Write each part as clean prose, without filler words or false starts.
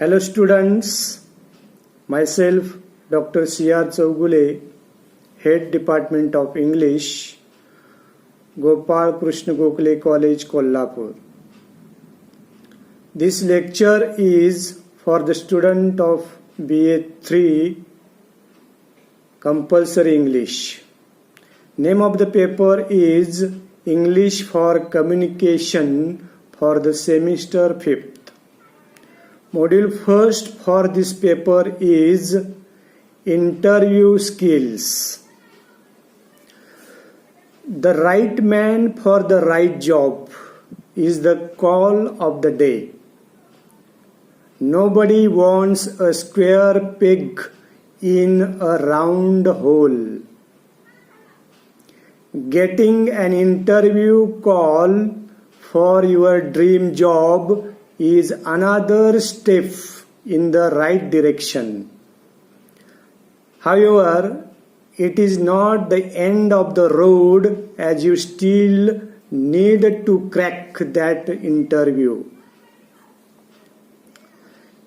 Hello students, myself Dr. C.R. Chaugule, Head Department of English, Gopal Krishna Gokhale College, Kolhapur. This lecture is for the student of BA 3 Compulsory English. Name of the paper is English for Communication for the semester 5th. Module first for this paper is interview skills. The right man for the right job is the call of the day. Nobody wants a square peg in a round hole. Getting an interview call for your dream job is another step in the right direction. However, it is not the end of the road, as you still need to crack that interview.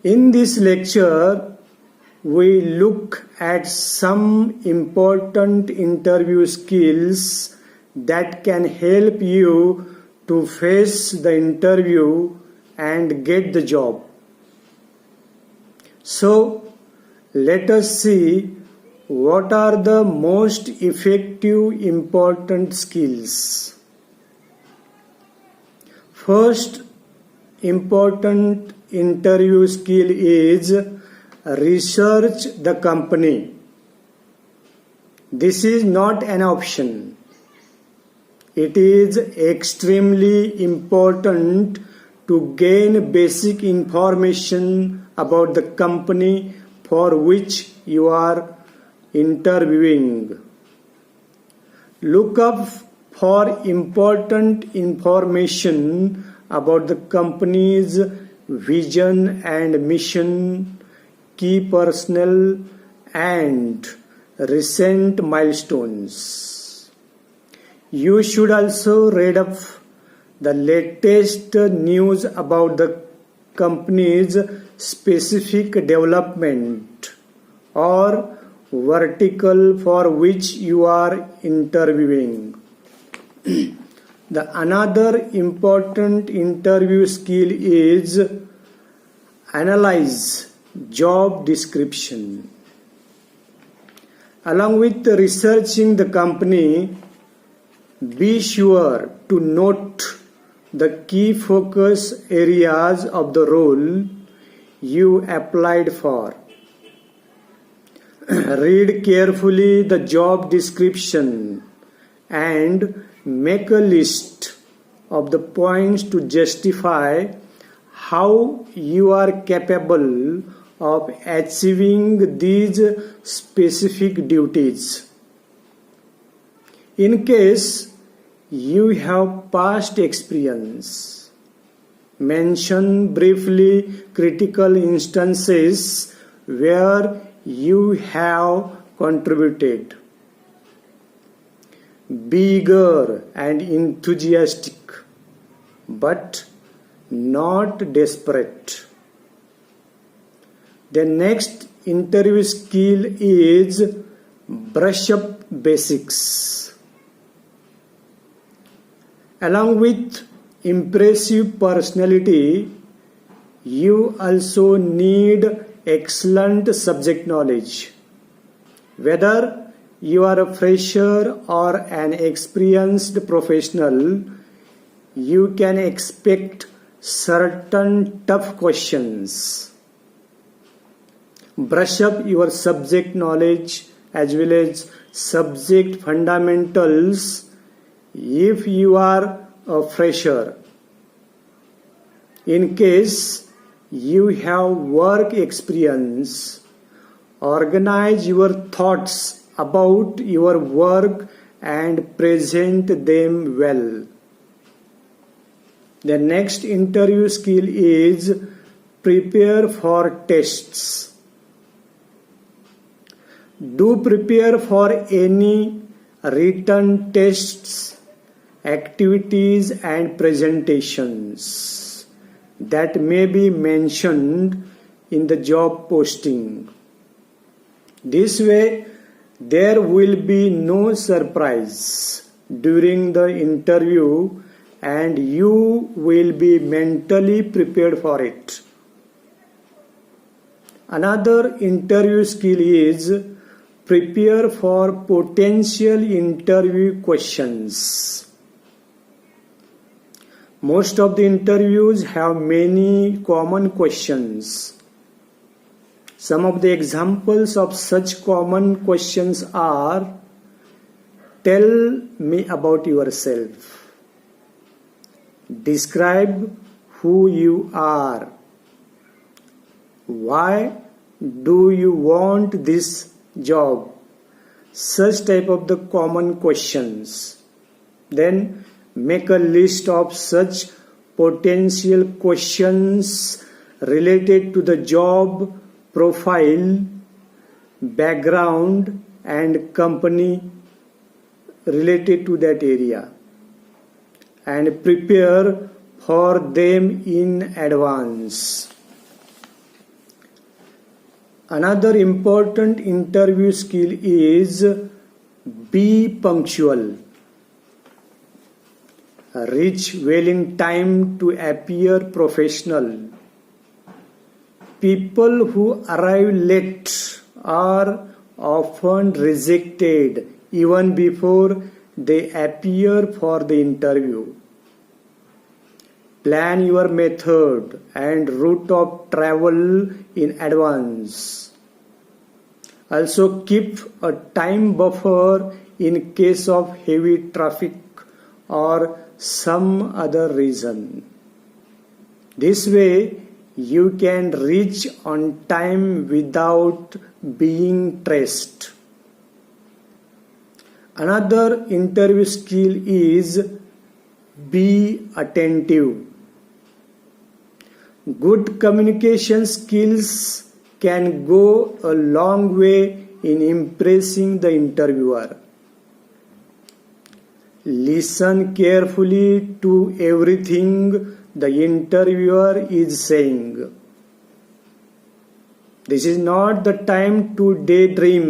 In this lecture, we look at some important interview skills that can help you to face the interview and get the job. So, let us see what are the most effective important skills. First important interview skill is research the company. This is not an option. It is extremely important to gain basic information about the company for which you are interviewing. Look up for important information about the company's vision and mission, key personnel, and recent milestones. You should also read up the latest news about the company's specific development or vertical for which you are interviewing. The another important interview skill is analyze job description. Along with researching the company, be sure to note the key focus areas of the role you applied for. Read carefully the job description and make a list of the points to justify how you are capable of achieving these specific duties. In case you have past experience, mention briefly critical instances where you have contributed. Be eager and enthusiastic, but not desperate. The next interview skill is brush up basics. Along with impressive personality, you also need excellent subject knowledge. Whether you are a fresher or an experienced professional, you can expect certain tough questions. Brush up your subject knowledge as well as subject fundamentals if you are a fresher. In case you have work experience, organize your thoughts about your work and present them well. The next interview skill is prepare for tests. Do prepare for any written tests, activities and presentations that may be mentioned in the job posting. This way, there will be no surprise during the interview and you will be mentally prepared for it. Another interview skill is prepare for potential interview questions. Most of the interviews have many common questions. Some of the examples of such common questions are: tell me about yourself. Describe who you are. Why do you want this job? Such type of the common questions. Then make a list of such potential questions related to the job profile, background and company related to that area, and prepare for them in advance. Another important interview skill is be punctual. Reach well in time to appear professional. People who arrive late are often rejected even before they appear for the interview. Plan your method and route of travel in advance. Also keep a time buffer in case of heavy traffic or some other reason. This way, you can reach on time without being stressed. Another interview skill is be attentive. Good communication skills can go a long way in impressing the interviewer. Listen carefully to everything the interviewer is saying. This is not the time to daydream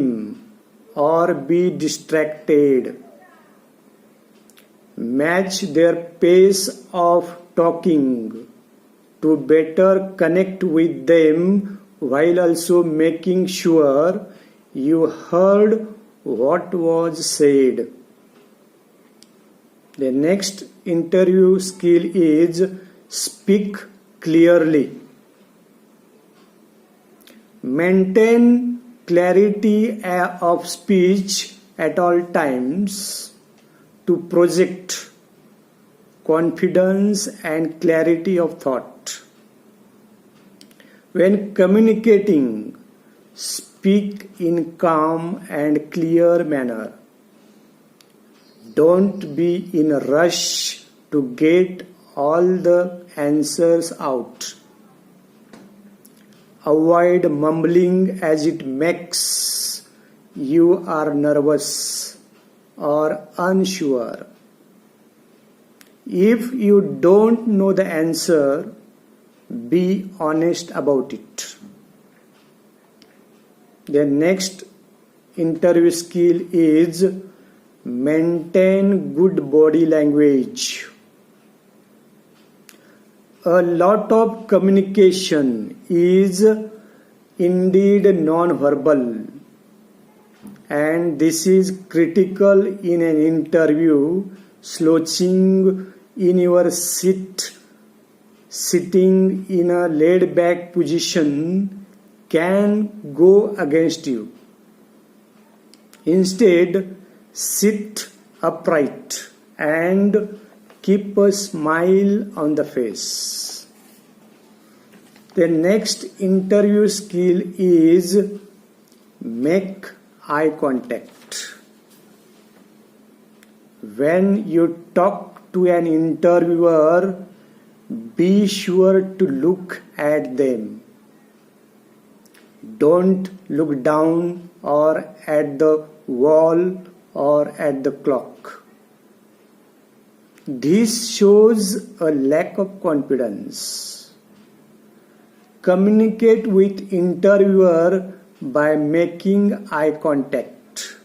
or be distracted. Match their pace of talking to better connect with them while also making sure you heard what was said. The next interview skill is speak clearly. Maintain clarity of speech at all times to project confidence and clarity of thought. When communicating, speak in calm and clear manner. Don't be in a rush to get all the answers out. Avoid mumbling as it makes you are nervous or unsure. If you don't know the answer, be honest about it. The next interview skill is maintain good body language. A lot of communication is indeed non-verbal, and this is critical in an interview. Slouching in your seat, sitting in a laid-back position can go against you. Instead, sit upright and keep a smile on the face. The next interview skill is make eye contact. When you talk to an interviewer, be sure to look at them. Don't look down or at the wall or at the clock. This shows a lack of confidence. Communicate with interviewer by making eye contact.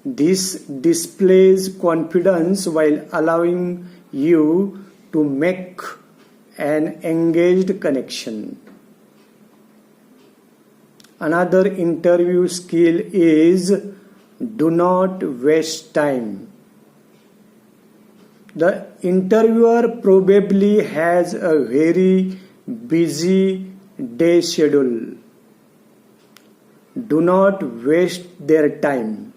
This displays confidence while allowing you to make an engaged connection. Another interview skill is do not waste time. The interviewer probably has a very busy day schedule. Do not waste their time.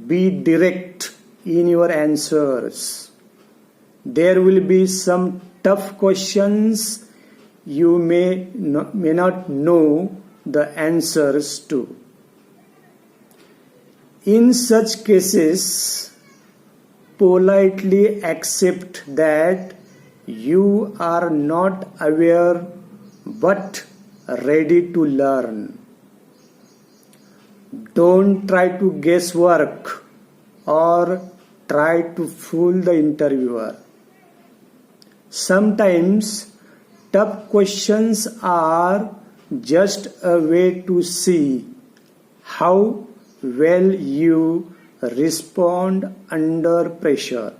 Be direct in your answers. There will be some tough questions you may not know the answers to. In such cases, politely accept that you are not aware but ready to learn. Don't try to guesswork or try to fool the interviewer. Sometimes tough questions are just a way to see how well you respond under pressure.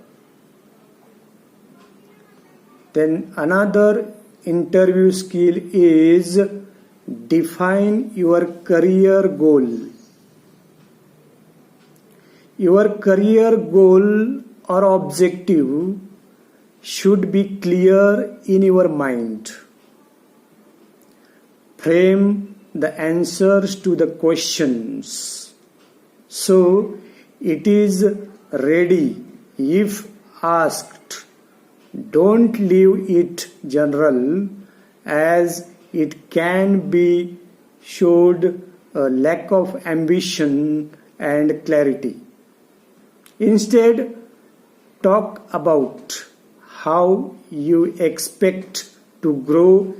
Then another interview skill is define your career goal. Your career goal or objective should be clear in your mind. Frame the answers to the questions so it is ready if asked. Don't leave it general, as it can be showed a lack of ambition and clarity. Instead, talk about how you expect to grow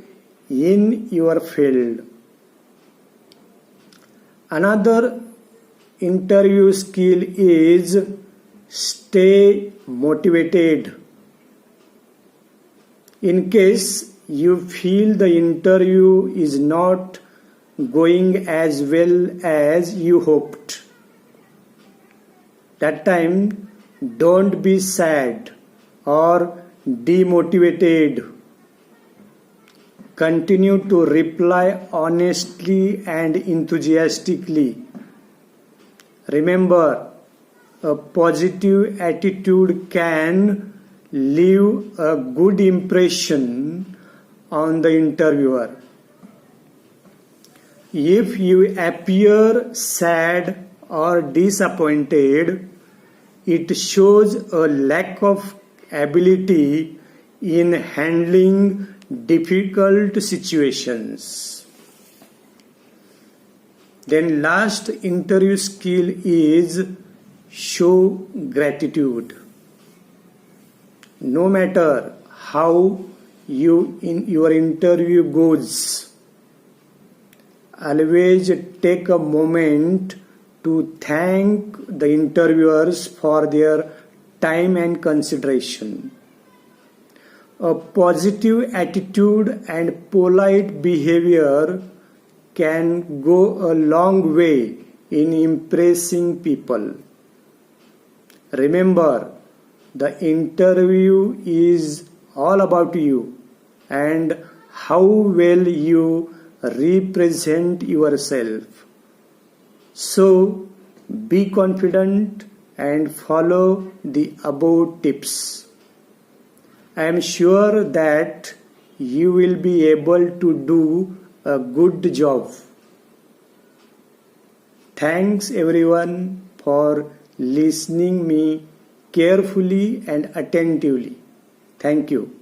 in your field. Another interview skill is stay motivated. In case you feel the interview is not going as well as you hoped, that time don't be sad or demotivated. Continue to reply honestly and enthusiastically. Remember, a positive attitude can leave a good impression on the interviewer. If you appear sad or disappointed, it shows a lack of ability in handling difficult situations. Then last interview skill is show gratitude. No matter how your interview goes, always take a moment to thank the interviewers for their time and consideration. A positive attitude and polite behavior can go a long way in impressing people. Remember, the interview is all about you and how well you represent yourself. So, be confident and follow the above tips. I am sure that you will be able to do a good job. Thanks everyone for listening me carefully and attentively. Thank you.